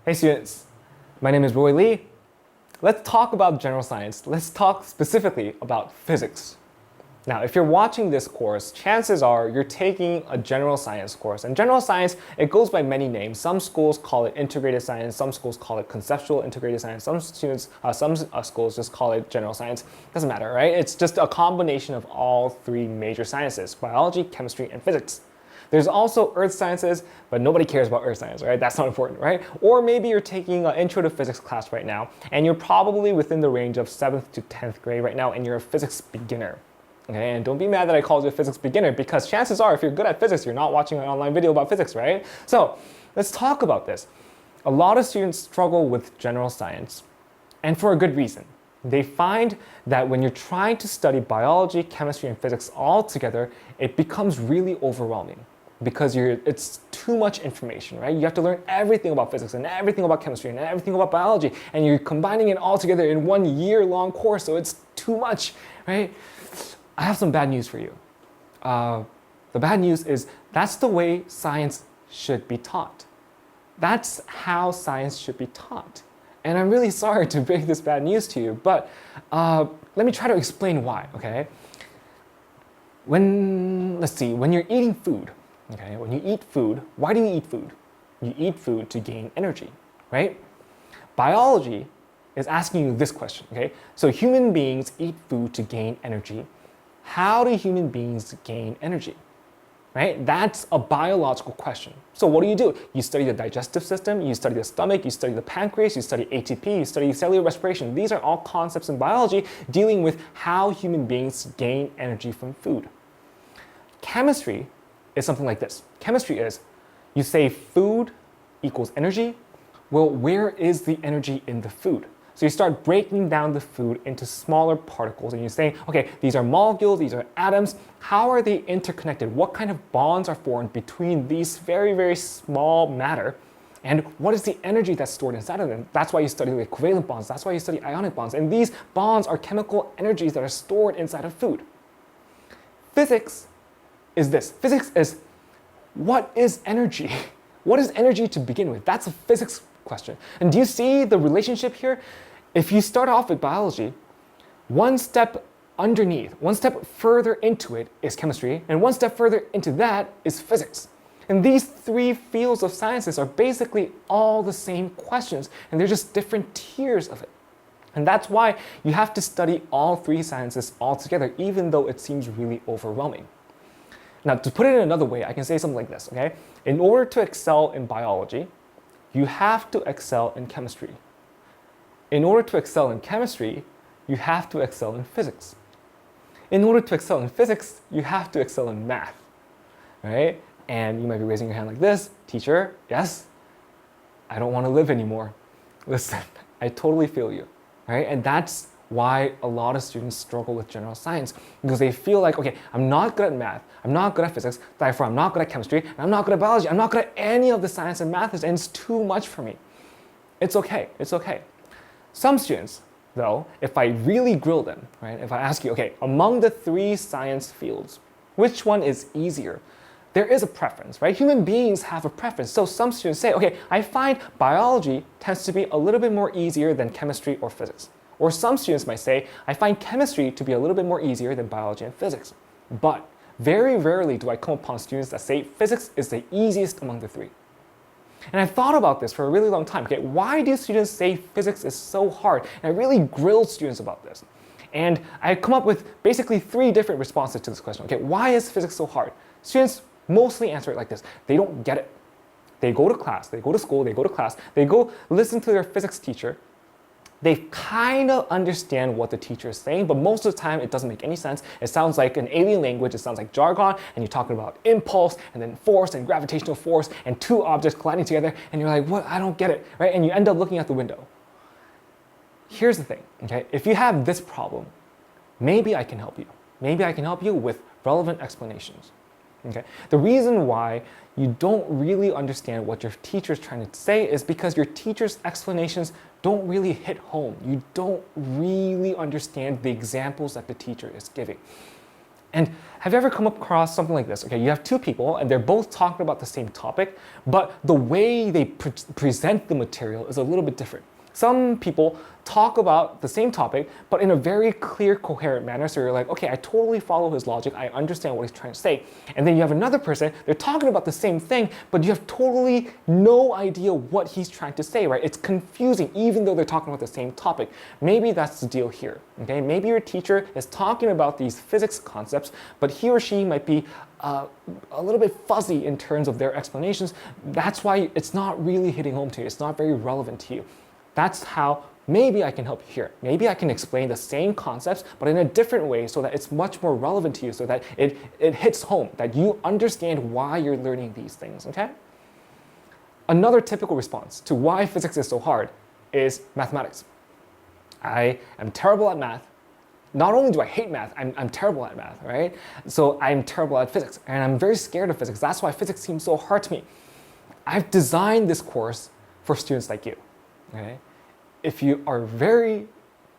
Hey students, my name is Roy Lee. Let's talk about general science. Let's talk specifically about physics. Now, if you're watching this course, chances are you're taking a general science course. And general science, it goes by many names. Some schools call it integrated science, some schools call it conceptual integrated science, some schools just call it general science. Doesn't matter, right? It's just a combination of all three major sciences: biology, chemistry, and physics. There's also earth sciences, but nobody cares about earth science, right? That's not important, right? Or maybe you're taking an intro to physics class right now, and you're probably within the range of 7th to 10th grade right now, and you're a physics beginner. Okay, and don't be mad that I called you a physics beginner, because chances are if you're good at physics, you're not watching an online video about physics, right? So let's talk about this. A lot of students struggle with general science, and for a good reason. They find that when you're trying to study biology, chemistry, and physics all together, it becomes really overwhelming because it's too much information, right? You have to learn everything about physics and everything about chemistry and everything about biology, and you're combining it all together in 1 year-long course, so it's too much, right? I have some bad news for you. The bad news is that's the way science should be taught. That's how science should be taught. And I'm really sorry to break this bad news to you, but let me try to explain why, okay? When you're eating food, okay, when you eat food, why do you eat food? You eat food to gain energy, right? Biology is asking you this question, okay? So human beings eat food to gain energy. How do human beings gain energy? Right? That's a biological question. So what do? You study the digestive system, you study the stomach, you study the pancreas, you study ATP, you study cellular respiration. These are all concepts in biology dealing with how human beings gain energy from food. Chemistry is something like this. Chemistry is, you say food equals energy. Well, where is the energy in the food? So you start breaking down the food into smaller particles and you say, okay, these are molecules, these are atoms. How are they interconnected? What kind of bonds are formed between these very, very small matter? And what is the energy that's stored inside of them? That's why you study the covalent bonds. That's why you study ionic bonds. And these bonds are chemical energies that are stored inside of food. Physics is this. Physics is, what is energy? What is energy to begin with? That's a physics question. And do you see the relationship here? If you start off with biology, one step underneath, one step further into it is chemistry, and one step further into that is physics. And these three fields of sciences are basically all the same questions, and they're just different tiers of it. And that's why you have to study all three sciences all together, even though it seems really overwhelming. Now, to put it in another way, I can say something like this, okay? In order to excel in biology, you have to excel in chemistry. In order to excel in chemistry, you have to excel in physics. In order to excel in physics, you have to excel in math, right? And you might be raising your hand like this, teacher, yes, I don't want to live anymore. Listen, I totally feel you, right? And that's why a lot of students struggle with general science, because they feel like, okay, I'm not good at math, I'm not good at physics, therefore I'm not good at chemistry, and I'm not good at biology, I'm not good at any of the science and math, and it's too much for me. It's okay, it's okay. Some students, though, if I really grill them, right, if I ask you, okay, among the three science fields, which one is easier? There is a preference, right? Human beings have a preference. So some students say, okay, I find biology tends to be a little bit more easier than chemistry or physics. Or some students might say, I find chemistry to be a little bit more easier than biology and physics. But very rarely do I come upon students that say physics is the easiest among the three. And I've thought about this for a really long time. Okay, why do students say physics is so hard? And I really grilled students about this. And I come up with basically 3 different responses to this question. Okay, why is physics so hard? Students mostly answer it like this. They don't get it. They go to class, they go to school, they go to class, they go listen to their physics teacher. They kind of understand what the teacher is saying, but most of the time it doesn't make any sense. It sounds like an alien language, it sounds like jargon, and you're talking about impulse, and then force, and gravitational force, and 2 objects colliding together, and you're like, what? I don't get it, right? And you end up looking out the window. Here's the thing, okay? If you have this problem, maybe I can help you. Maybe I can help you with relevant explanations. Okay? The reason why you don't really understand what your teacher is trying to say is because your teacher's explanations don't really hit home. You don't really understand the examples that the teacher is giving. And have you ever come across something like this? Okay, you have two people and they're both talking about the same topic, but the way they present the material is a little bit different. Some people talk about the same topic, but in a very clear, coherent manner. So you're like, okay, I totally follow his logic. I understand what he's trying to say. And then you have another person, they're talking about the same thing, but you have totally no idea what he's trying to say, right? It's confusing, even though they're talking about the same topic. Maybe that's the deal here, okay? Maybe your teacher is talking about these physics concepts, but he or she might be a little bit fuzzy in terms of their explanations. That's why it's not really hitting home to you. It's not very relevant to you. That's how maybe I can help you here. Maybe I can explain the same concepts, but in a different way so that it's much more relevant to you, so that it hits home, that you understand why you're learning these things, okay? Another typical response to why physics is so hard is mathematics. I am terrible at math. Not only do I hate math, I'm terrible at math, right? So I'm terrible at physics, and I'm very scared of physics. That's why physics seems so hard to me. I've designed this course for students like you, okay? If you are very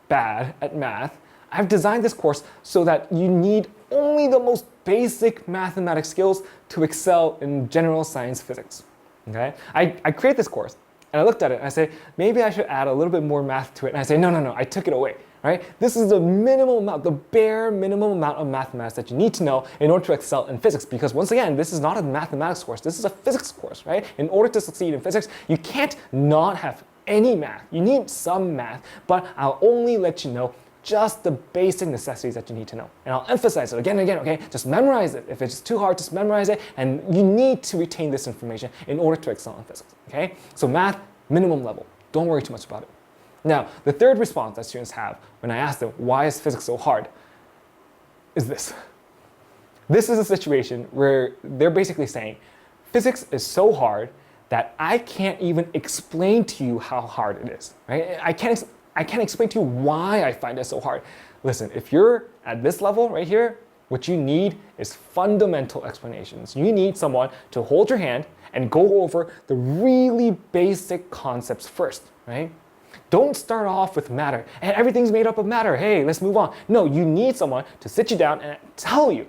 bad at math, I've designed this course so that you need only the most basic mathematics skills to excel in general science physics. Okay? I create this course and I looked at it and I say, maybe I should add a little bit more math to it. And I say, no, I took it away. Right? This is the minimum amount, the bare minimum amount of mathematics that you need to know in order to excel in physics. Because once again, this is not a mathematics course. This is a physics course, right? In order to succeed in physics, you can't not have any math. You need some math, but I'll only let you know just the basic necessities that you need to know. And I'll emphasize it again and again, okay? Just memorize it. If it's too hard, just memorize it. And you need to retain this information in order to excel in physics, okay? So math, minimum level. Don't worry too much about it. Now, the third response that students have when I ask them, why is physics so hard, is this. This is a situation where they're basically saying, physics is so hard that I can't even explain to you how hard it is, right? I can't explain to you why I find it so hard. Listen, if you're at this level right here, what you need is fundamental explanations. You need someone to hold your hand and go over the really basic concepts first, right? Don't start off with matter and everything's made up of matter. Hey, let's move on. No, you need someone to sit you down and tell you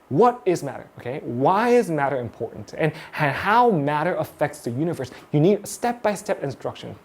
what is matter, okay? Why is matter important? And how matter affects the universe. You need step-by-step instruction.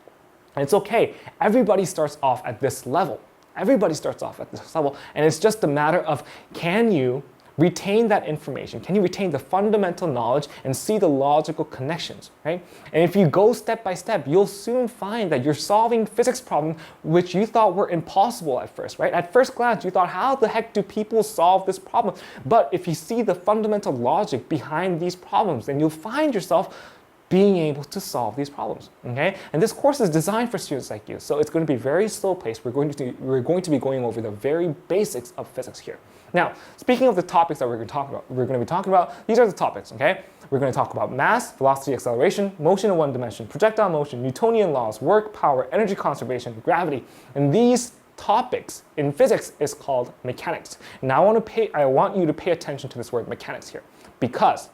And it's okay. Everybody starts off at this level. Everybody starts off at this level. And it's just a matter of, can you retain that information? Can you retain the fundamental knowledge and see the logical connections, right? And if you go step by step, you'll soon find that you're solving physics problems which you thought were impossible at first, right? At first glance, you thought, how the heck do people solve this problem? But if you see the fundamental logic behind these problems, then you'll find yourself being able to solve these problems, okay? And this course is designed for students like you, so it's going to be very slow paced. We're going to be going over the very basics of physics here. Now, speaking of the topics that we're going to be talking about, these are the topics, okay? We're going to talk about mass, velocity, acceleration, motion in one dimension, projectile motion, Newtonian laws, work, power, energy conservation, gravity. And these topics in physics is called mechanics. Now I want you to pay attention to this word mechanics here, because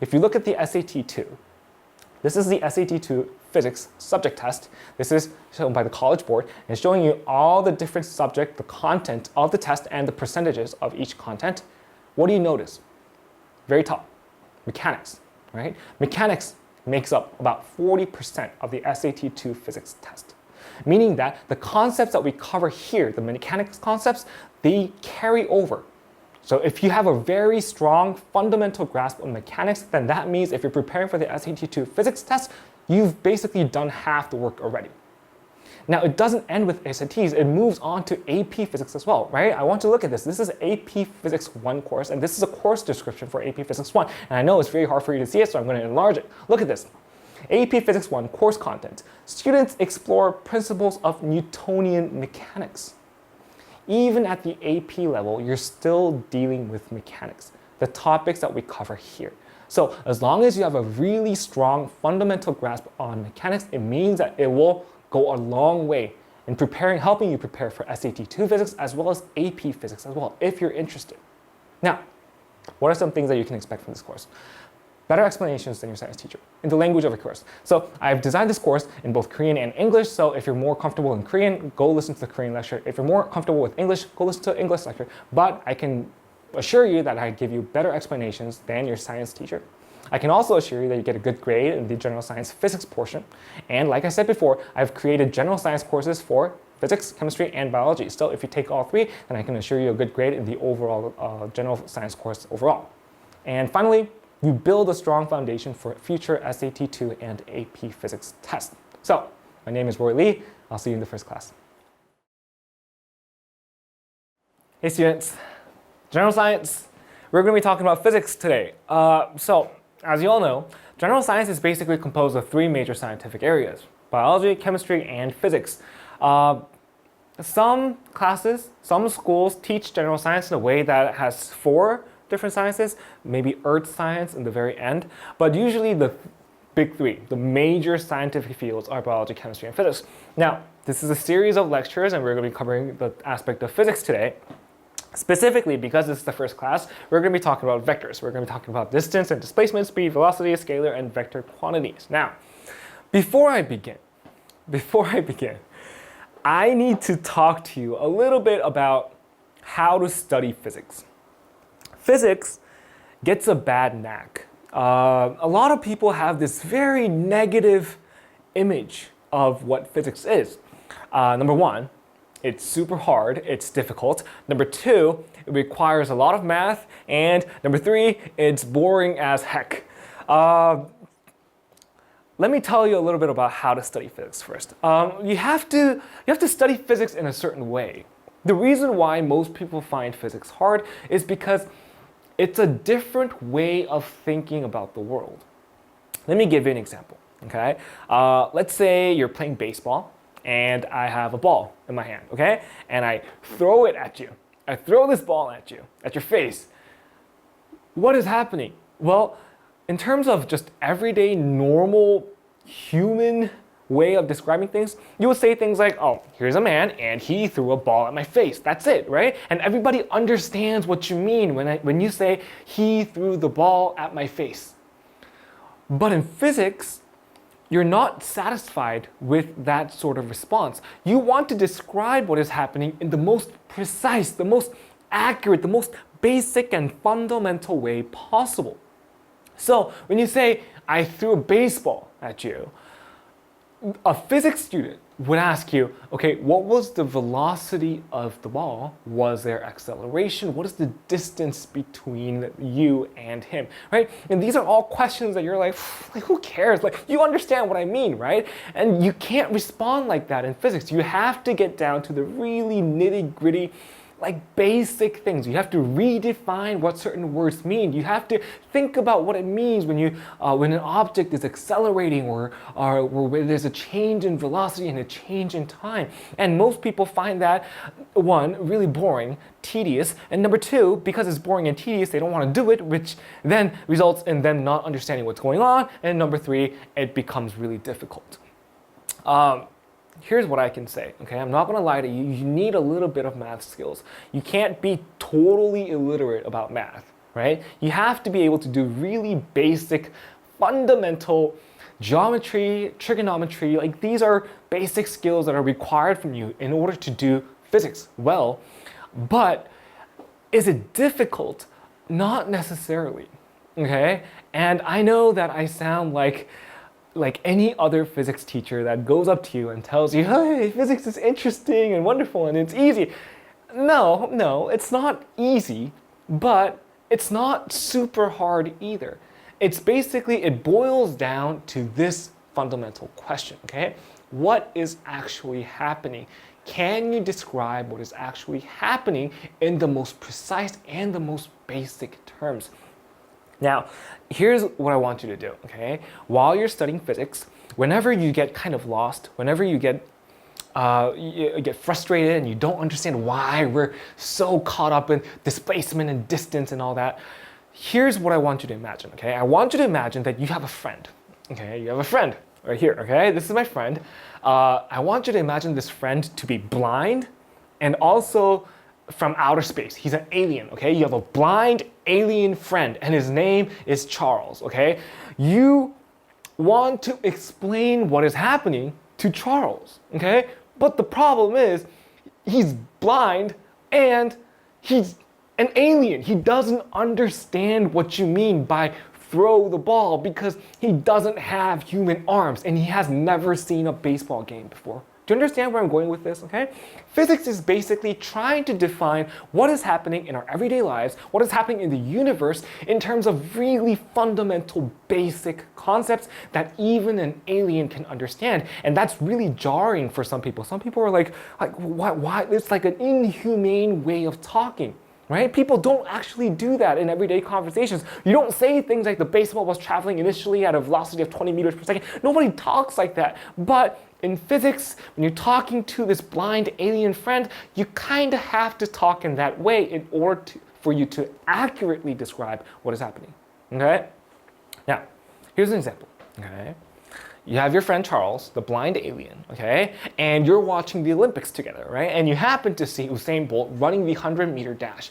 if you look at the SAT 2, this is the SAT 2 physics subject test. This is shown by the College Board, and it's showing you all the different subject, the content of the test, and the percentages of each content. What do you notice? Very top, mechanics, right? Mechanics makes up about 40% of the SAT 2 physics test, meaning that the concepts that we cover here, the mechanics concepts, they carry over. So if you have a very strong fundamental grasp of mechanics, then that means if you're preparing for the SAT 2 physics test, you've basically done half the work already. Now, it doesn't end with SATs, it moves on to AP Physics as well, right? I want to look at this. This is AP Physics 1 course, and this is a course description for AP Physics 1. And I know it's very hard for you to see it, so I'm going to enlarge it. Look at this. AP Physics 1 course content. Students explore principles of Newtonian mechanics. Even at the AP level, you're still dealing with mechanics, the topics that we cover here. So as long as you have a really strong fundamental grasp on mechanics, it means that it will go a long way in helping you prepare for SAT 2 physics as well as AP physics as well, if you're interested. Now, what are some things that you can expect from this course? Better explanations than your science teacher in the language of your course. So I've designed this course in both Korean and English, so if you're more comfortable in Korean, go listen to the Korean lecture. If you're more comfortable with English, go listen to the English lecture. But I can assure you that I give you better explanations than your science teacher. I can also assure you that you get a good grade in the general science physics portion. And like I said before, I've created general science courses for physics, chemistry, and biology. Still, if you take all three, then I can assure you a good grade in the overall general science course overall. And finally, you build a strong foundation for future SAT2 and AP Physics tests. So, my name is Roy Lee. I'll see you in the first class. Hey students, general science. We're going to be talking about physics today. So, as you all know, general science is basically composed of three major scientific areas: biology, chemistry, and physics. Some classes, some schools teach general science in a way that has four different sciences, maybe earth science in the very end, but usually the big three, the major scientific fields are biology, chemistry, and physics. Now, this is a series of lectures and we're going to be covering the aspect of physics today. Specifically, because this is the first class, we're going to be talking about vectors. We're going to be talking about distance and displacement, speed, velocity, scalar, and vector quantities. Now, before I begin, I need to talk to you a little bit about how to study physics. Physics gets a bad knack. A lot of people have this very negative image of what physics is. Number one, it's super hard, it's difficult. Number two, it requires a lot of math. And number three, it's boring as heck. Let me tell you a little bit about how to study physics first. You have to study physics in a certain way. The reason why most people find physics hard is because it's a different way of thinking about the world. Let me give you an example, okay? Let's say you're playing baseball and I have a ball in my hand, okay? And I throw it at you. I throw this ball at you, at your face. What is happening? Well, in terms of just everyday, normal, human way of describing things, you would say things like, oh, here's a man and he threw a ball at my face. That's it, right? And everybody understands what you mean when you say he threw the ball at my face. But in physics, you're not satisfied with that sort of response. You want to describe what is happening in the most precise, the most accurate, the most basic and fundamental way possible. So when you say, I threw a baseball at you, a physics student would ask you, okay, what was the velocity of the ball? Was there acceleration? What is the distance between you and him, right? And these are all questions that you're like who cares? Like, you understand what I mean, right? And you can't respond like that in physics. You have to get down to the really nitty-gritty, like basic things. You have to redefine what certain words mean. You have to think about what it means when an object is accelerating or where there's a change in velocity and a change in time. And most people find that, one, really boring, tedious, and number two, because it's boring and tedious, they don't want to do it, which then results in them not understanding what's going on. And number three, it becomes really difficult. Here's what I can say, okay? I'm not gonna lie to you. You need a little bit of math skills. You can't be totally illiterate about math, right? You have to be able to do really basic, fundamental geometry, trigonometry. Like, these are basic skills that are required from you in order to do physics well. But is it difficult? Not necessarily, okay? And I know that I sound like any other physics teacher that goes up to you and tells you, hey, physics is interesting and wonderful and it's easy. No, it's not easy, but it's not super hard either. It's basically, it boils down to this fundamental question, okay? What is actually happening? Can you describe what is actually happening in the most precise and the most basic terms? Now, here's what I want you to do, okay? While you're studying physics, whenever you get kind of lost, whenever you get frustrated and you don't understand why we're so caught up in displacement and distance and all that, here's what I want you to imagine, okay? I want you to imagine that you have a friend, okay? You have a friend right here, okay? This is my friend. I want you to imagine this friend to be blind and also from outer space. He's an alien, okay? You have a blind alien friend and his name is Charles, okay? You want to explain what is happening to Charles, okay? But the problem is he's blind and An alien, he doesn't understand what you mean by throw the ball because he doesn't have human arms and he has never seen a baseball game before. Do you understand where I'm going with this, okay? Physics is basically trying to define what is happening in our everyday lives, what is happening in the universe in terms of really fundamental basic concepts that even an alien can understand. And that's really jarring for some people. Some people are like why? It's like an inhumane way of talking. Right? People don't actually do that in everyday conversations. You don't say things like the baseball was traveling initially at a velocity of 20 meters per second. Nobody talks like that. But in physics, when you're talking to this blind alien friend, you kind of have to talk in that way in order for you to accurately describe what is happening. Okay? Now, here's an example. Okay? You have your friend Charles, the blind alien, okay? And you're watching the Olympics together, right? And you happen to see Usain Bolt running the 100-meter dash.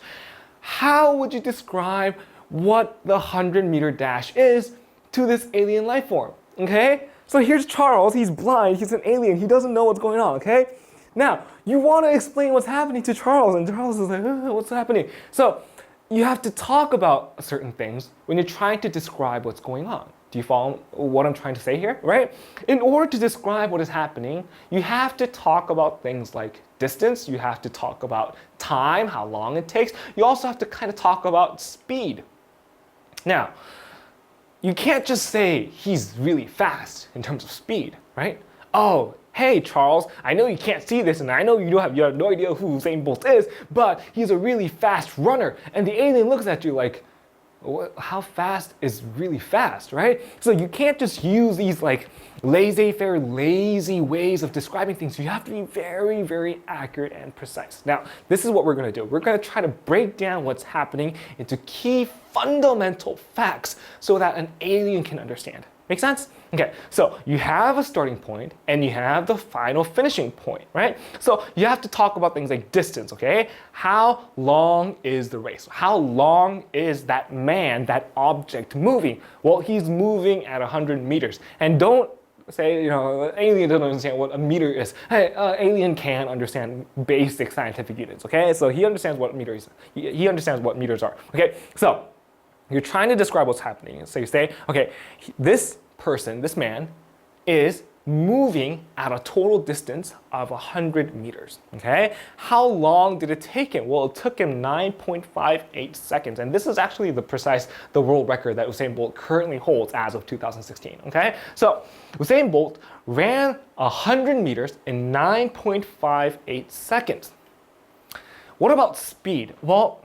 How would you describe what the 100-meter dash is to this alien life form, okay? So here's Charles, he's blind, he's an alien, he doesn't know what's going on, okay? Now, you want to explain what's happening to Charles, and Charles is like, what's happening? So you have to talk about certain things when you're trying to describe what's going on. Do you follow what I'm trying to say here, right? In order to describe what is happening, you have to talk about things like distance, you have to talk about time, how long it takes. You also have to kind of talk about speed. Now, you can't just say he's really fast in terms of speed, right? Oh, hey Charles, I know you can't see this and I know you have no idea who Usain Bolt is, but he's a really fast runner. And the alien looks at you like, how fast is really fast, right? So you can't just use these like laissez-faire, lazy ways of describing things. You have to be very, very accurate and precise. Now, this is what we're going to do. We're going to try to break down what's happening into key fundamental facts so that an alien can understand. Make sense? Okay, so you have a starting point and you have the final finishing point, right? So you have to talk about things like distance, okay? How long is the race? How long is that man, that object moving? Well, he's moving at 100 meters. And don't say, alien doesn't understand what a meter is. Hey, alien can understand basic scientific units, okay? So he understands what meters, he understands what meters are, okay? So you're trying to describe what's happening. So you say, okay, this person, this man, is moving at a total distance of 100 meters, okay? How long did it take him? Well, it took him 9.58 seconds, and this is actually the world record that Usain Bolt currently holds as of 2016, okay? So Usain Bolt ran 100 meters in 9.58 seconds. What about speed? Well,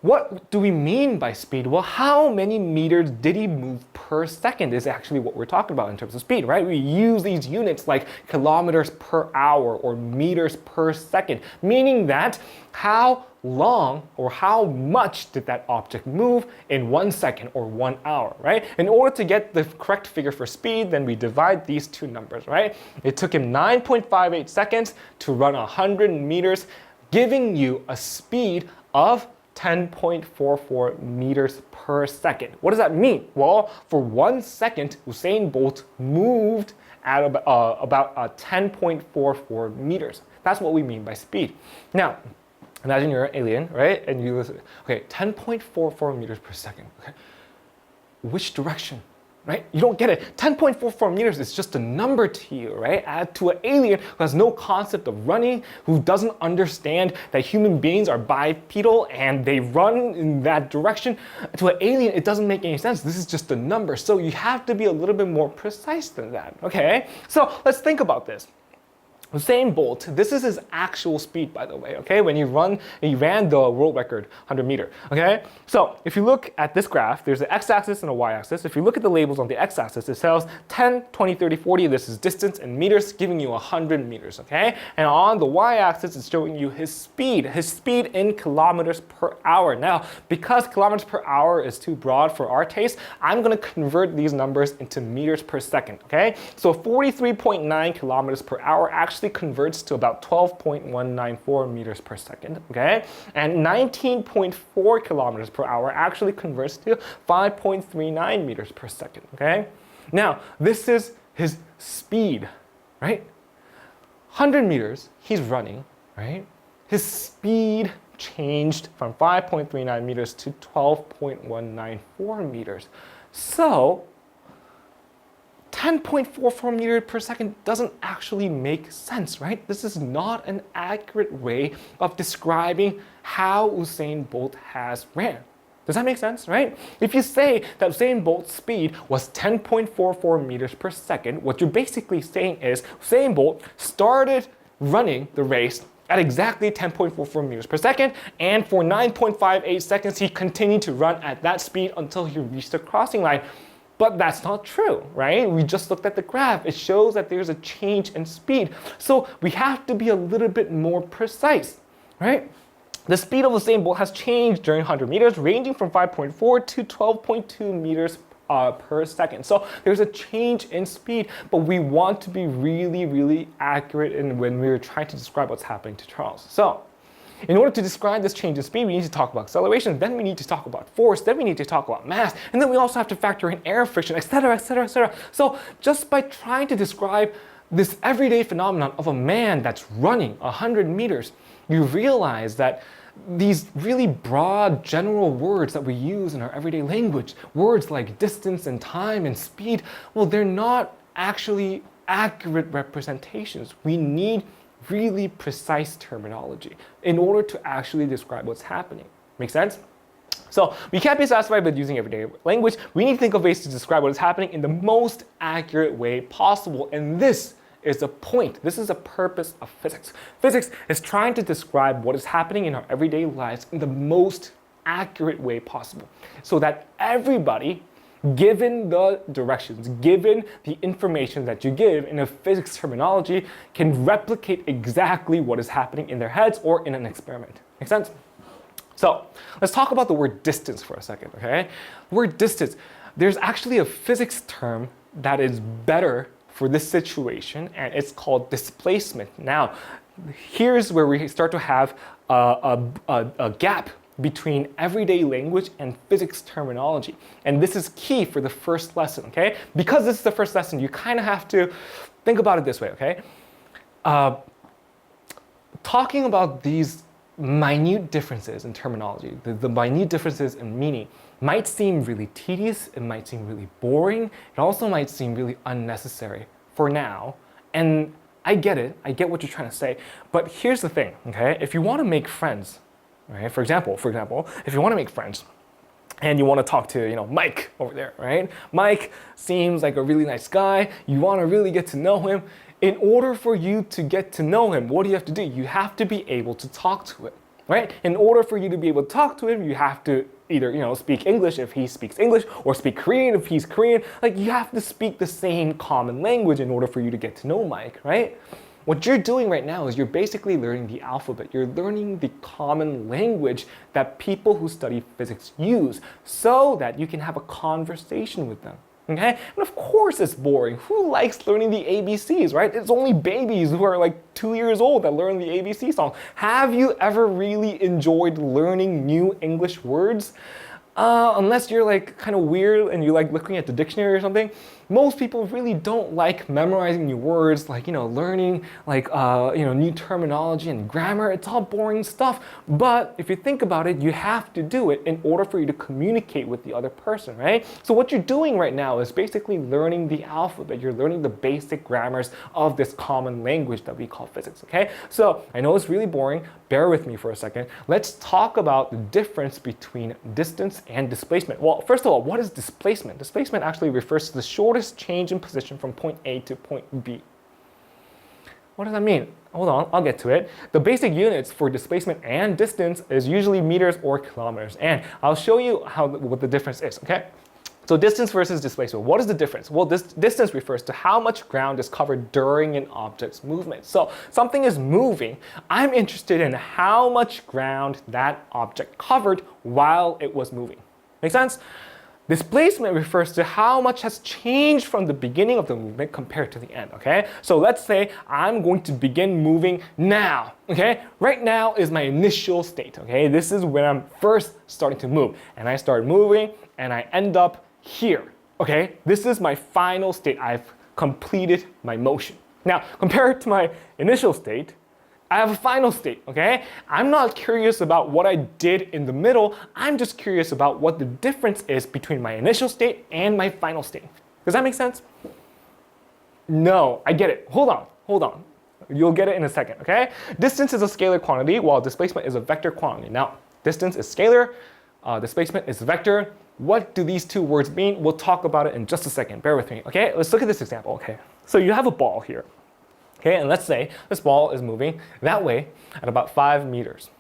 what do we mean by speed? Well, how many meters did he move per second is actually what we're talking about in terms of speed, right? We use these units like kilometers per hour or meters per second, meaning that how long or how much did that object move in 1 second or 1 hour, right? In order to get the correct figure for speed, then we divide these two numbers, right? It took him 9.58 seconds to run 100 meters, giving you a speed of 10.44 meters per second. What does that mean? Well, for 1 second, Usain Bolt moved at about 10.44 meters. That's what we mean by speed. Now, imagine you're an alien, right? And you listen, okay, 10.44 meters per second. Okay. Which direction? Right? You don't get it. 10.44 meters is just a number to you, right? To an alien who has no concept of running, who doesn't understand that human beings are bipedal and they run in that direction. To an alien, it doesn't make any sense. This is just a number. So you have to be a little bit more precise than that, okay? So let's think about this. Usain Bolt, this is his actual speed, by the way, okay? When he ran the world record 100 meter, okay? So if you look at this graph, there's an x-axis and a y-axis. If you look at the labels on the x-axis, it says 10, 20, 30, 40. This is distance in meters, giving you 100 meters, okay? And on the y-axis, it's showing you his speed in kilometers per hour. Now, because kilometers per hour is too broad for our taste, I'm gonna convert these numbers into meters per second, okay? So 43.9 kilometers per hour actually converts to about 12.194 meters per second, okay? And 19.4 kilometers per hour actually converts to 5.39 meters per second, okay? Now, this is his speed, right? 100 meters, he's running, right? His speed changed from 5.39 meters to 12.194 meters. So 10.44 meters per second doesn't actually make sense, right? This is not an accurate way of describing how Usain Bolt has ran. Does that make sense, right? If you say that Usain Bolt's speed was 10.44 meters per second, what you're basically saying is Usain Bolt started running the race at exactly 10.44 meters per second, and for 9.58 seconds, he continued to run at that speed until he reached the crossing line. But that's not true, right? We just looked at the graph. It shows that there's a change in speed. So we have to be a little bit more precise, right? The speed of Usain Bolt has changed during 100 meters, ranging from 5.4 to 12.2 meters per second. So there's a change in speed, but we want to be really, really accurate in when we're trying to describe what's happening to Charles. So in order to describe this change in speed, we need to talk about acceleration, then we need to talk about force, then we need to talk about mass, and then we also have to factor in air friction, etc., etc., etc. So just by trying to describe this everyday phenomenon of a man that's running 100 meters, you realize that these really broad general words that we use in our everyday language, words like distance and time and speed, well, they're not actually accurate representations. We need really precise terminology in order to actually describe what's happening. Make sense? So we can't be satisfied with using everyday language. We need to think of ways to describe what is happening in the most accurate way possible. And this is the point. This is the purpose of physics. Physics is trying to describe what is happening in our everyday lives in the most accurate way possible, so that everybody, given the directions, given the information that you give in a physics terminology, can replicate exactly what is happening in their heads or in an experiment. Make sense? So let's talk about the word distance for a second, okay? The word distance, there's actually a physics term that is better for this situation, and it's called displacement. Now, here's where we start to have a gap between everyday language and physics terminology. And this is key for the first lesson, okay? Because this is the first lesson, you kind of have to think about it this way, okay? Talking about these minute differences in terminology, the minute differences in meaning, might seem really tedious, it might seem really boring, it also might seem really unnecessary for now. And I get it, I get what you're trying to say, but here's the thing, okay? If you want to make friends, right? For example, if you want to make friends and you want to talk to, Mike over there, right? Mike seems like a really nice guy. You want to really get to know him. In order for you to get to know him, what do you have to do? You have to be able to talk to him, right? In order for you to be able to talk to him, you have to either, speak English if he speaks English, or speak Korean if he's Korean. Like, you have to speak the same common language in order for you to get to know Mike, right? What you're doing right now is you're basically learning the alphabet. You're learning the common language that people who study physics use so that you can have a conversation with them. Okay? And of course it's boring. Who likes learning the ABCs, right? It's only babies who are like 2 years old that learn the ABC song. Have you ever really enjoyed learning new English words? Unless you're like kind of weird and you like looking at the dictionary or something. Most people really don't like memorizing new words, like, learning like, new terminology and grammar. It's all boring stuff. But if you think about it, you have to do it in order for you to communicate with the other person, right? So what you're doing right now is basically learning the alphabet. You're learning the basic grammars of this common language that we call physics, okay? So I know it's really boring. Bear with me for a second. Let's talk about the difference between distance and displacement. Well, first of all, what is displacement? Displacement actually refers to the shortest change in position from point A to point B. What does that mean? Hold on, I'll get to it. The basic units for displacement and distance is usually meters or kilometers, and I'll show you what the difference is, okay? So distance versus displacement. What is the difference? Well, this distance refers to how much ground is covered during an object's movement. So something is moving. I'm interested in how much ground that object covered while it was moving. Make sense? Displacement refers to how much has changed from the beginning of the movement compared to the end, okay? So let's say I'm going to begin moving now, okay? Right now is my initial state, okay? This is when I'm first starting to move. And I start moving and I end up here, okay? This is my final state. I've completed my motion. Now, compared to my initial state, I have a final state, okay? I'm not curious about what I did in the middle. I'm just curious about what the difference is between my initial state and my final state. Does that make sense? No, I get it. Hold on. You'll get it in a second, okay? Distance is a scalar quantity while displacement is a vector quantity. Now, distance is scalar, displacement is vector. What do these two words mean? We'll talk about it in just a second. Bear with me, okay? Let's look at this example, okay? So you have a ball here. Okay, and let's say this ball is moving that way at about 5 meters.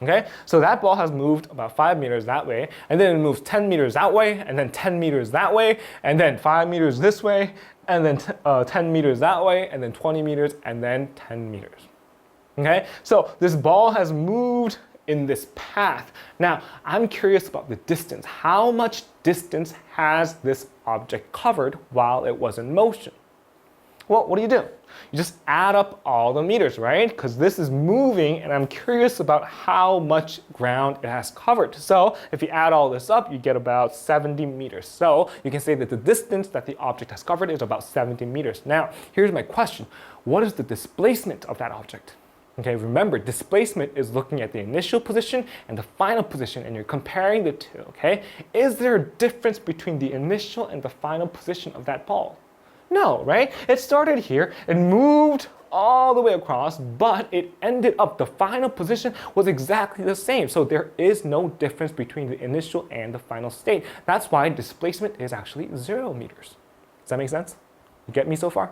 Okay, so that ball has moved about 5 meters that way, and then it moves 10 meters that way, and then 10 meters that way, and then 5 meters this way, and then 10 meters that way, and then 20 meters, and then 10 meters. Okay, so this ball has moved in this path. Now, I'm curious about the distance. How much distance has this object covered while it was in motion? Well, what do? You just add up all the meters, right? Because this is moving and I'm curious about how much ground it has covered. So if you add all this up, you get about 70 meters. So you can say that the distance that the object has covered is about 70 meters. Now, here's my question. What is the displacement of that object? Okay, remember, displacement is looking at the initial position and the final position, and you're comparing the two, okay? Is there a difference between the initial and the final position of that ball? No, right? It started here, it moved all the way across, but it ended up, the final position was exactly the same. So there is no difference between the initial and the final state. That's why displacement is actually 0 meters. Does that make sense? You get me so far?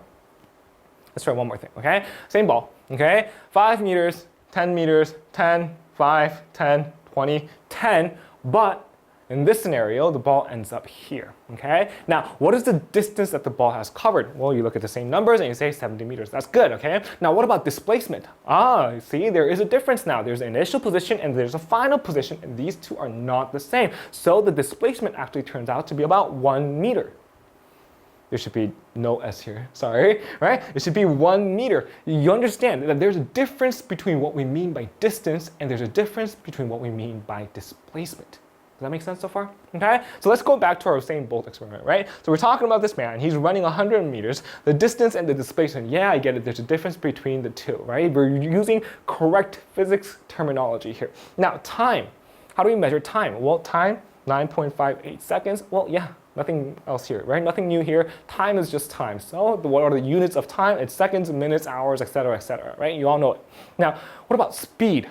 Let's try one more thing, okay? Same ball, okay? 5 meters, 10 meters, 10, 5, 10, 20, 10, but in this scenario, the ball ends up here, okay? Now, what is the distance that the ball has covered? Well, you look at the same numbers and you say 70 meters. That's good, okay? Now, what about displacement? See, there is a difference now. There's an initial position and there's a final position, and these two are not the same. So the displacement actually turns out to be about 1 meter. There should be no S here, sorry, right? It should be 1 meter. You understand that there's a difference between what we mean by distance and there's a difference between what we mean by displacement. Does that make sense so far? Okay, so let's go back to our Usain Bolt experiment, right? So we're talking about this man. He's running 100 meters. The distance and the displacement, yeah, I get it. There's a difference between the two, right? We're using correct physics terminology here. Now, time. How do we measure time? Well, time, 9.58 seconds. Well, yeah, nothing else here, right? Nothing new here. Time is just time. So what are the units of time? It's seconds, minutes, hours, etc., right? You all know it. Now, what about speed?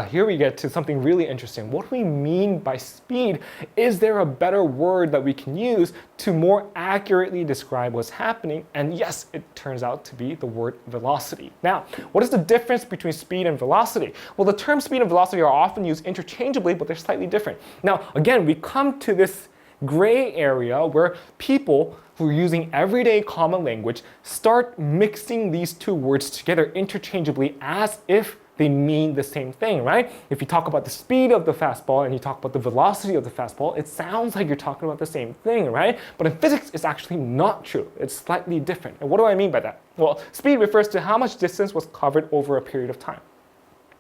Here we get to something really interesting. What do we mean by speed? Is there a better word that we can use to more accurately describe what's happening? And yes, it turns out to be the word velocity. Now, what is the difference between speed and velocity? Well, the term speed and velocity are often used interchangeably, but they're slightly different. Now, again, we come to this gray area where people who are using everyday common language start mixing these two words together interchangeably as if they mean the same thing, right? If you talk about the speed of the fastball and you talk about the velocity of the fastball, it sounds like you're talking about the same thing, right? But in physics, it's actually not true. It's slightly different. And what do I mean by that? Well, speed refers to how much distance was covered over a period of time.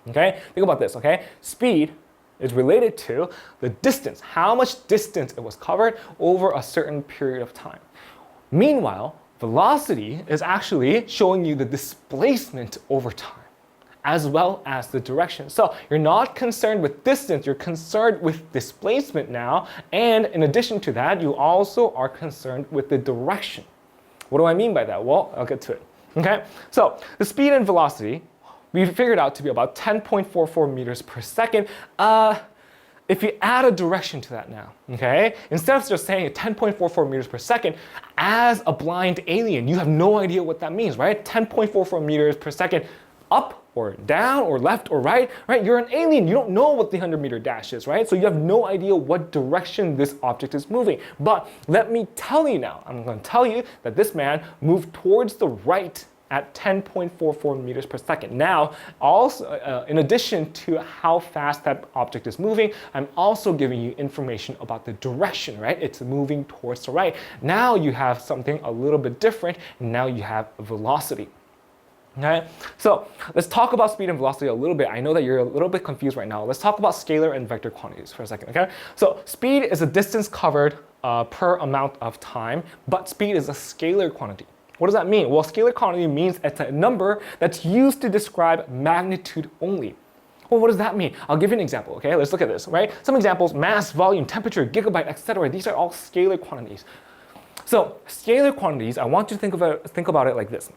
Okay? Think about this, okay? Speed is related to the distance, how much distance it was covered over a certain period of time. Meanwhile, velocity is actually showing you the displacement over time, as well as the direction. So you're not concerned with distance, you're concerned with displacement now, and in addition to that, you also are concerned with the direction. What do I mean by that? Well, I'll get to it. Okay, so the speed and velocity we figured out to be about 10.44 meters per second. If you add a direction to that now, okay? Instead of just saying 10.44 meters per second, as a blind alien, you have no idea what that means, right? 10.44 meters per second, up or down or left or right? You're an alien, you don't know what the 100-meter dash is, right? So you have no idea what direction this object is moving. But let me tell you now, I'm gonna tell you that this man moved towards the right at 10.44 meters per second. Now, also, in addition to how fast that object is moving, I'm also giving you information about the direction, right? It's moving towards the right. Now you have something a little bit different, and now you have velocity. Okay, so let's talk about speed and velocity a little bit. I know that you're a little bit confused right now. Let's talk about scalar and vector quantities for a second, okay? So speed is a distance covered per amount of time, but speed is a scalar quantity. What does that mean? Well, scalar quantity means it's a number that's used to describe magnitude only. Well, what does that mean? I'll give you an example, okay? Let's look at this, right? Some examples: mass, volume, temperature, gigabyte, etc. These are all scalar quantities. So scalar quantities, I want you to think about it like this.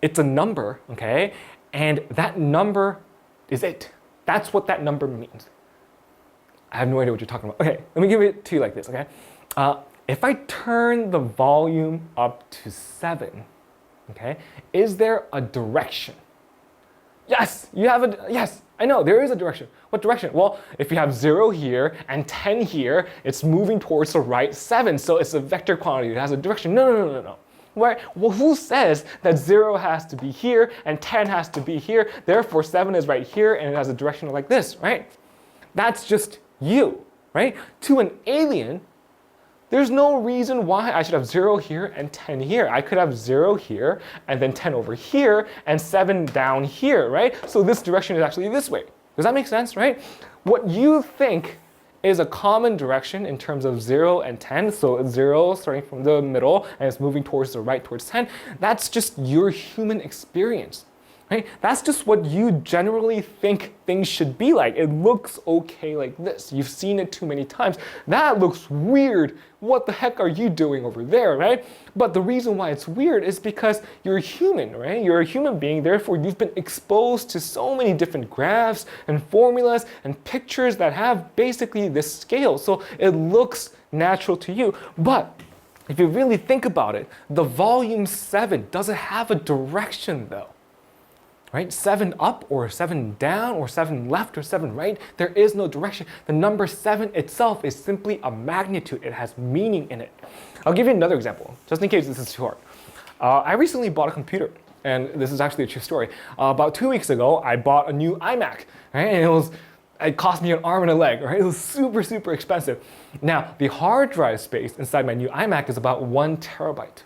It's a number, okay? And that number is it. That's what that number means. I have no idea what you're talking about. Okay, let me give it to you like this, okay? If I turn the volume up to 7, okay, is there a direction? Yes, yes, I know, there is a direction. What direction? Well, if you have 0 here and 10 here, it's moving towards the right 7, so it's a vector quantity. It has a direction. No. Right? Well, who says that 0 has to be here and 10 has to be here, therefore 7 is right here and it has a direction like this, right? That's just you, right? To an alien, there's no reason why I should have 0 here and 10 here. I could have 0 here and then 10 over here and 7 down here, right? So this direction is actually this way. Does that make sense, right? What you think is a common direction in terms of 0 and 10, so 0 starting from the middle and it's moving towards the right, towards 10, that's just your human experience. Right? That's just what you generally think things should be like. It looks okay like this. You've seen it too many times. That looks weird. What the heck are you doing over there, right? But the reason why it's weird is because you're human, right? You're a human being, therefore you've been exposed to so many different graphs and formulas and pictures that have basically this scale. So it looks natural to you. But if you really think about it, the volume 7, does it have a direction though? Right? 7 up or 7 down or 7 left or 7 right, there is no direction. The number 7 itself is simply a magnitude. It has meaning in it. I'll give you another example, just in case this is too hard. I recently bought a computer, and this is actually a true story. About 2 weeks ago, I bought a new iMac, right? And it cost me an arm and a leg, right? It was super, super expensive. Now, the hard drive space inside my new iMac is about 1 terabyte.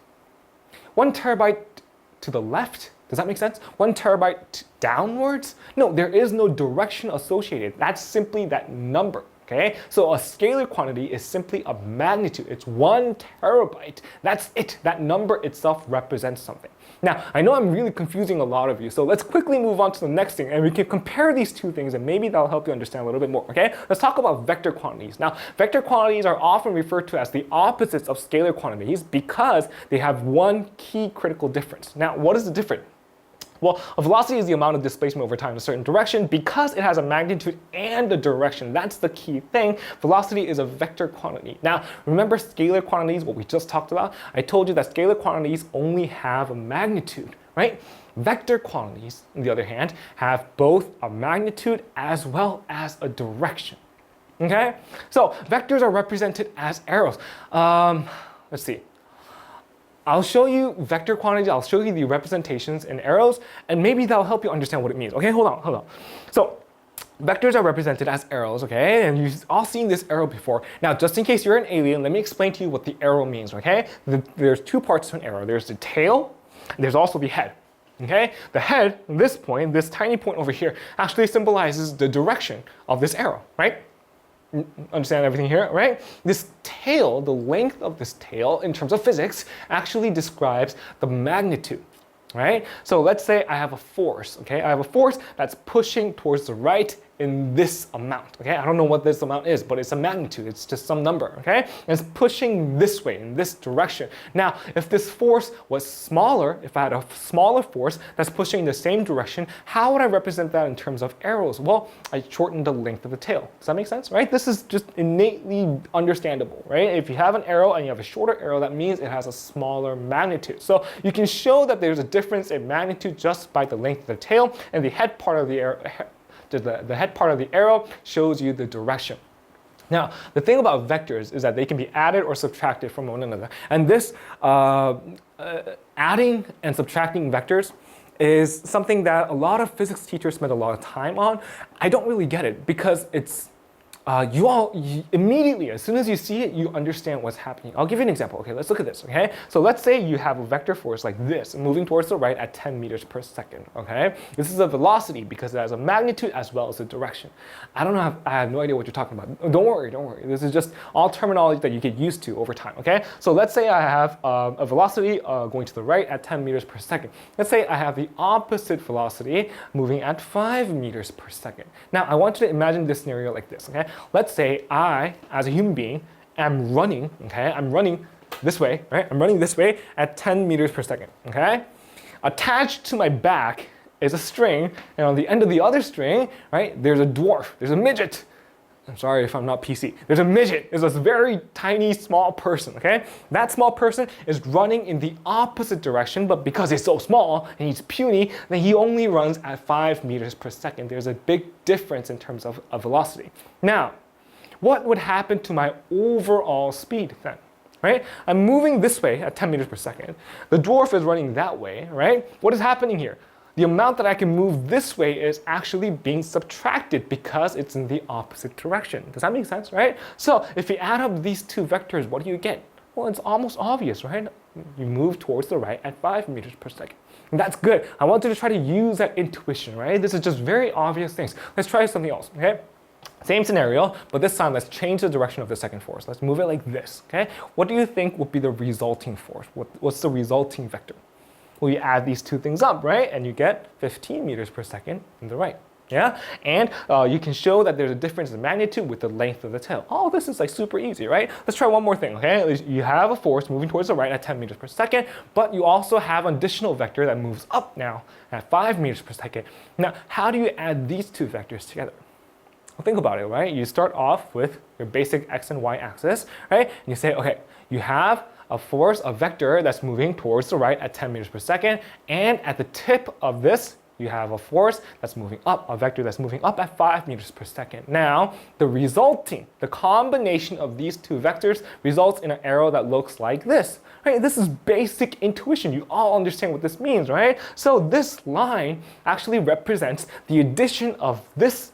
1 terabyte to the left. Does that make sense? 1 terabyte downwards? No, there is no direction associated. That's simply that number, okay? So a scalar quantity is simply a magnitude. It's 1 terabyte. That's it. That number itself represents something. Now, I know I'm really confusing a lot of you, so let's quickly move on to the next thing, and we can compare these two things, and maybe that'll help you understand a little bit more, okay? Let's talk about vector quantities. Now, vector quantities are often referred to as the opposites of scalar quantities because they have one key critical difference. Now, what is the difference? Well, a velocity is the amount of displacement over time in a certain direction. Because it has a magnitude and a direction, that's the key thing. Velocity is a vector quantity. Now, remember scalar quantities, what we just talked about? I told you that scalar quantities only have a magnitude, right? Vector quantities, on the other hand, have both a magnitude as well as a direction. Okay? So, vectors are represented as arrows. Let's see. I'll show you vector quantities, I'll show you the representations in arrows, and maybe that'll help you understand what it means. Okay, hold on. So, vectors are represented as arrows, okay? And you've all seen this arrow before. Now, just in case you're an alien, let me explain to you what the arrow means, okay? There's two parts to an arrow. There's the tail, and there's also the head. Okay? The head, this point, this tiny point over here, actually symbolizes the direction of this arrow, right? Understand everything here, right? This tail, the length of this tail in terms of physics actually describes the magnitude, right? So let's say I have a force, okay? I have a force that's pushing towards the right in this amount, okay? I don't know what this amount is, but it's a magnitude. It's just some number, okay? And it's pushing this way, in this direction. Now, if this force was smaller, if I had a smaller force that's pushing in the same direction, how would I represent that in terms of arrows? Well, I shorten the length of the tail. Does that make sense, right? This is just innately understandable, right? If you have an arrow and you have a shorter arrow, that means it has a smaller magnitude. So you can show that there's a difference in magnitude just by the length of the tail, and the head part of the arrow, the head part of the arrow shows you the direction. Now, the thing about vectors is that they can be added or subtracted from one another. And this adding and subtracting vectors is something that a lot of physics teachers spend a lot of time on. I don't really get it because it's immediately, as soon as you see it, you understand what's happening. I'll give you an example. Okay, let's look at this. Okay, so let's say you have a vector force like this, moving towards the right at 10 meters per second. Okay, this is a velocity because it has a magnitude as well as a direction. I don't know. I have no idea what you're talking about. Don't worry. Don't worry. This is just all terminology that you get used to over time. Okay, so let's say I have a velocity going to the right at 10 meters per second. Let's say I have the opposite velocity moving at 5 meters per second. Now I want you to imagine this scenario like this. Okay. Let's say I, as a human being, am running, okay? I'm running this way, right? I'm running this way at 10 meters per second, okay? Attached to my back is a string, and on the end of the other string, right, there's a dwarf, there's a midget. I'm sorry if I'm not PC. There's a midget. It's this very tiny, small person, okay? That small person is running in the opposite direction, but because he's so small and he's puny, then he only runs at 5 meters per second. There's a big difference in terms of velocity. Now, what would happen to my overall speed then? Right? I'm moving this way at 10 meters per second. The dwarf is running that way, right? What is happening here? The amount that I can move this way is actually being subtracted because it's in the opposite direction. Does that make sense, right? So if you add up these two vectors, what do you get? Well, it's almost obvious, right? You move towards the right at 5 meters per second. And that's good. I want you to try to use that intuition, right? This is just very obvious things. Let's try something else, okay? Same scenario, but this time let's change the direction of the second force. Let's move it like this, okay? What do you think would be the resulting force? What's the resulting vector? Well, you add these two things up, right? And you get 15 meters per second in the right, yeah? And you can show that there's a difference in magnitude with the length of the tail. Oh, this is like super easy, right? Let's try one more thing, okay? You have a force moving towards the right at 10 meters per second, but you also have an additional vector that moves up now at 5 meters per second. Now, how do you add these two vectors together? Well, think about it, right? You start off with your basic x and y axis, right? And you say, okay, you have a force, a vector that's moving towards the right at 10 meters per second, and at the tip of this, you have a force that's moving up, a vector that's moving up at 5 meters per second. Now, the combination of these two vectors results in an arrow that looks like this, right? This is basic intuition. You all understand what this means, right? So this line actually represents the addition of this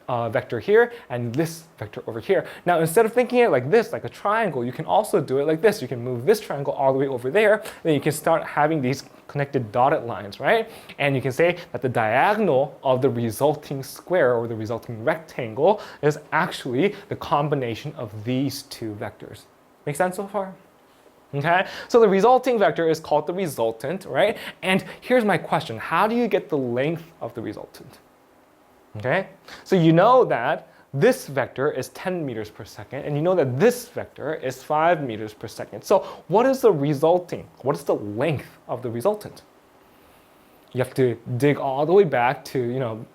vector here and this vector over here. Now, instead of thinking it like this, like a triangle, you can also do it like this. You can move this triangle all the way over there. Then you can start having these connected dotted lines, right? And you can say that the diagonal of the resulting square or the resulting rectangle is actually the combination of these two vectors. Make sense so far? Okay, so the resulting vector is called the resultant, right? And here's my question. How do you get the length of the resultant? Okay, so you know that this vector is 10 meters per second, and you know that this vector is 5 meters per second. So what is the resulting? What is the length of the resultant? You have to dig all the way back to,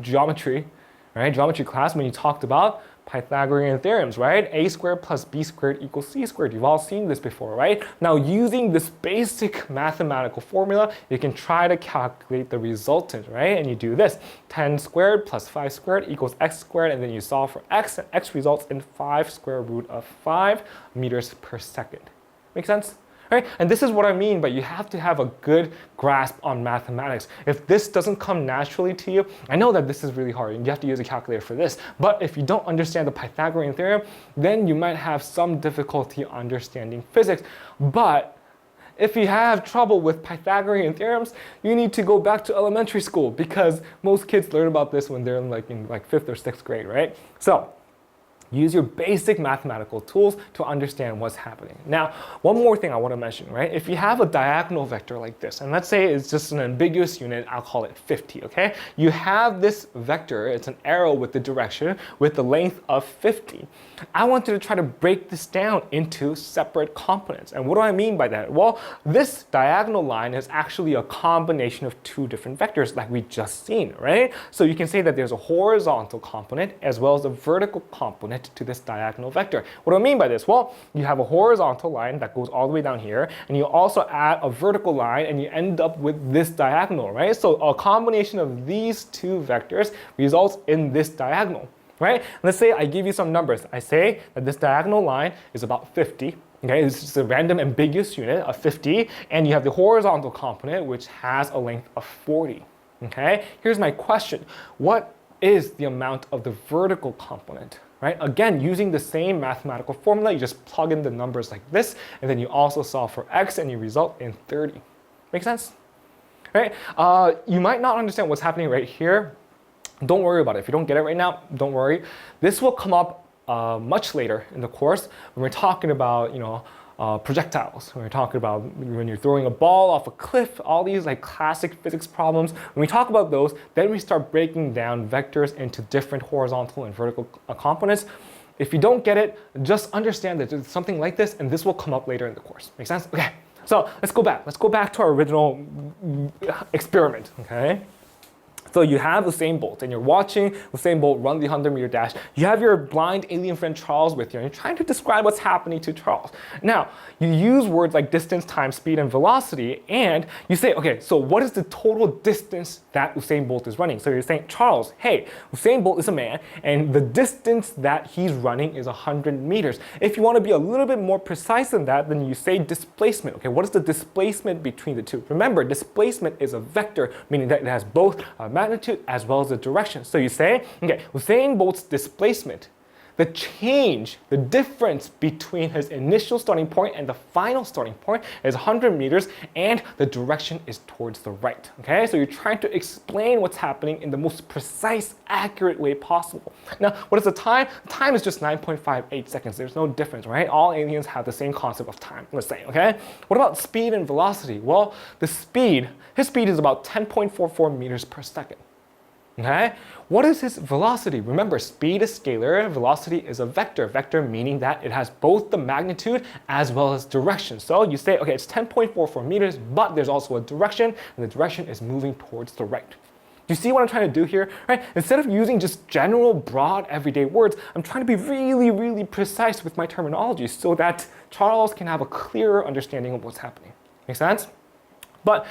geometry, right? Geometry class when you talked about Pythagorean theorems, right? A squared plus b squared equals c squared. You've all seen this before, right? Now, using this basic mathematical formula, you can try to calculate the resultant, right? And you do this. 10 squared plus 5 squared equals x squared, and then you solve for x, and x results in 5 square root of 5 meters per second. Make sense? Right? And this is what I mean, but you have to have a good grasp on mathematics. If this doesn't come naturally to you, I know that this is really hard and you have to use a calculator for this, but if you don't understand the Pythagorean theorem, then you might have some difficulty understanding physics. But if you have trouble with Pythagorean theorems, you need to go back to elementary school because most kids learn about this when they're in 5th or 6th grade, right? So, use your basic mathematical tools to understand what's happening. Now, one more thing I want to mention, right? If you have a diagonal vector like this, and let's say it's just an ambiguous unit, I'll call it 50, okay? You have this vector, it's an arrow with the direction, with the length of 50. I want you to try to break this down into separate components. And what do I mean by that? Well, this diagonal line is actually a combination of two different vectors like we just seen, right? So you can say that there's a horizontal component as well as a vertical component to this diagonal vector. What do I mean by this? Well, you have a horizontal line that goes all the way down here, and you also add a vertical line, and you end up with this diagonal, right? So a combination of these two vectors results in this diagonal, right? Let's say I give you some numbers. I say that this diagonal line is about 50. Okay, this is a random ambiguous unit of 50, and you have the horizontal component, which has a length of 40. Okay, here's my question. What is the amount of the vertical component? right? Again, using the same mathematical formula, you just plug in the numbers like this, and then you also solve for x, and you result in 30. Make sense? Right? You might not understand what's happening right here. Don't worry about it. If you don't get it right now, don't worry. This will come up much later in the course when we're talking about, projectiles. When we're talking about when you're throwing a ball off a cliff, all these like classic physics problems. When we talk about those, then we start breaking down vectors into different horizontal and vertical components. If you don't get it, just understand that there's something like this, and this will come up later in the course. Make sense? Okay. So let's go back. Let's go back to our original experiment, okay? So you have Usain Bolt, and you're watching Usain Bolt run the 100-meter dash. You have your blind alien friend Charles with you, and you're trying to describe what's happening to Charles. Now, you use words like distance, time, speed, and velocity, and you say, okay, so what is the total distance that Usain Bolt is running? So you're saying, Charles, hey, Usain Bolt is a man, and the distance that he's running is 100 meters. If you want to be a little bit more precise than that, then you say displacement. Okay, what is the displacement between the two? Remember, displacement is a vector, meaning that it has both magnitude as well as the direction. So you say, okay, Usain Bolt's displacement, the change, the difference between his initial starting point and the final starting point is 100 meters, and the direction is towards the right. Okay, so you're trying to explain what's happening in the most precise, accurate way possible. Now, what is the time? The time is just 9.58 seconds. There's no difference, right? All aliens have the same concept of time, let's say, okay? What about speed and velocity? Well, his speed is about 10.44 meters per second. Okay? What is his velocity? Remember, speed is scalar, velocity is a vector. Vector meaning that it has both the magnitude as well as direction. So you say, okay, it's 10.44 meters, but there's also a direction, and the direction is moving towards the right. Do you see what I'm trying to do here? Right? Instead of using just general, broad, everyday words, I'm trying to be really, really precise with my terminology so that Charles can have a clearer understanding of what's happening. Make sense? But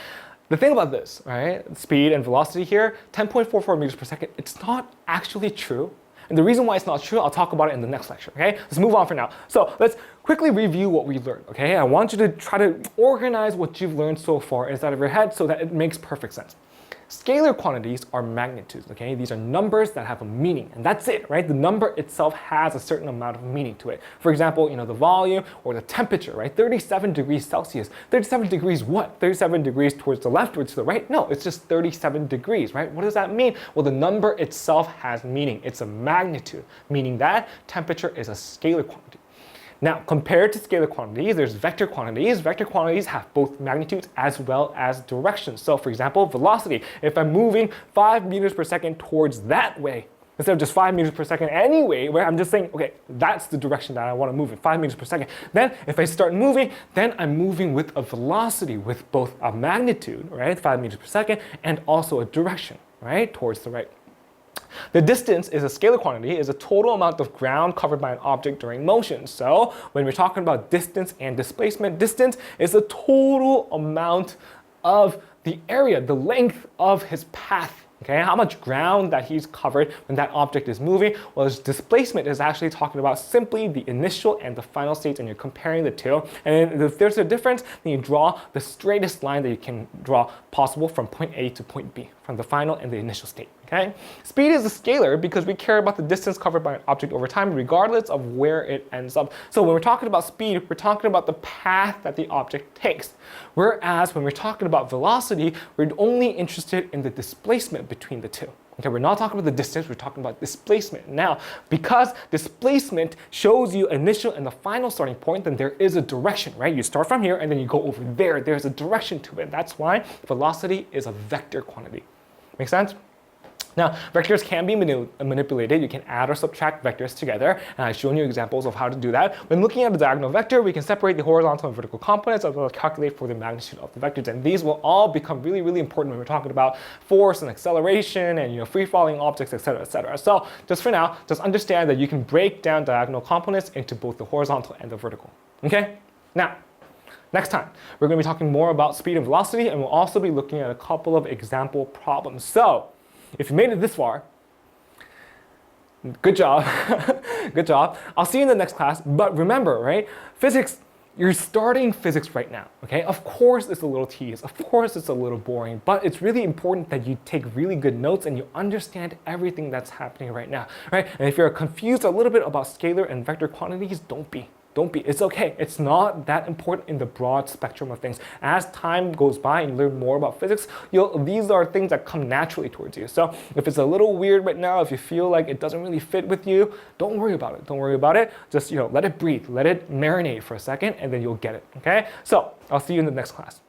the thing about this, right, speed and velocity here, 10.44 meters per second, it's not actually true. And the reason why it's not true, I'll talk about it in the next lecture, okay? Let's move on for now. So let's quickly review what we learned, okay? I want you to try to organize what you've learned so far inside of your head so that it makes perfect sense. Scalar quantities are magnitudes, okay? These are numbers that have a meaning, and that's it, right? The number itself has a certain amount of meaning to it. For example, the volume or the temperature, right? 37 degrees Celsius. 37 degrees what? 37 degrees towards the left or to the right? No, it's just 37 degrees, right? What does that mean? Well, the number itself has meaning. It's a magnitude, meaning that temperature is a scalar quantity. Now, compared to scalar quantities, there's vector quantities. Vector quantities have both magnitudes as well as directions. So, for example, velocity. If I'm moving 5 meters per second towards that way, instead of just 5 meters per second anyway, where I'm just saying, okay, that's the direction that I want to move in, 5 meters per second. Then, if I start moving, then I'm moving with a velocity with both a magnitude, right, 5 meters per second, and also a direction, right, towards the right. The distance is a scalar quantity, is a total amount of ground covered by an object during motion. So when we're talking about distance and displacement, distance is the total amount of the area, the length of his path. Okay, how much ground that he's covered when that object is moving. Well, his displacement is actually talking about simply the initial and the final states, and you're comparing the two. And if there's a difference, then you draw the straightest line that you can draw possible from point A to point B, from the final and the initial state. Okay? Speed is a scalar because we care about the distance covered by an object over time, regardless of where it ends up. So when we're talking about speed, we're talking about the path that the object takes. Whereas when we're talking about velocity, we're only interested in the displacement between the two. Okay, we're not talking about the distance, we're talking about displacement. Now, because displacement shows you initial and the final starting point, then there is a direction, right? You start from here and then you go over there. There's a direction to it. That's why velocity is a vector quantity. Make sense? Now, vectors can be manipulated. You can add or subtract vectors together, and I've shown you examples of how to do that. When looking at a diagonal vector, we can separate the horizontal and vertical components as well as calculate for the magnitude of the vectors, and these will all become really, really important when we're talking about force and acceleration and free-falling objects, etc., etc. So, just for now, just understand that you can break down diagonal components into both the horizontal and the vertical. Okay? Now, next time, we're going to be talking more about speed and velocity, and we'll also be looking at a couple of example problems. So, if you made it this far, good job. Good job. I'll see you in the next class. But remember, right? Physics, You're starting physics right now, okay? Of course it's a little tedious, of course it's a little boring, but it's really important that you take really good notes and you understand everything that's happening right now, right? And if you're confused a little bit about scalar and vector quantities, don't be. Don't be. It's okay. It's not that important in the broad spectrum of things. As time goes by and you learn more about physics, these are things that come naturally towards you. So if it's a little weird right now, if you feel like it doesn't really fit with you, don't worry about it. Don't worry about it. Just let it breathe. Let it marinate for a second, and then you'll get it. Okay? So I'll see you in the next class.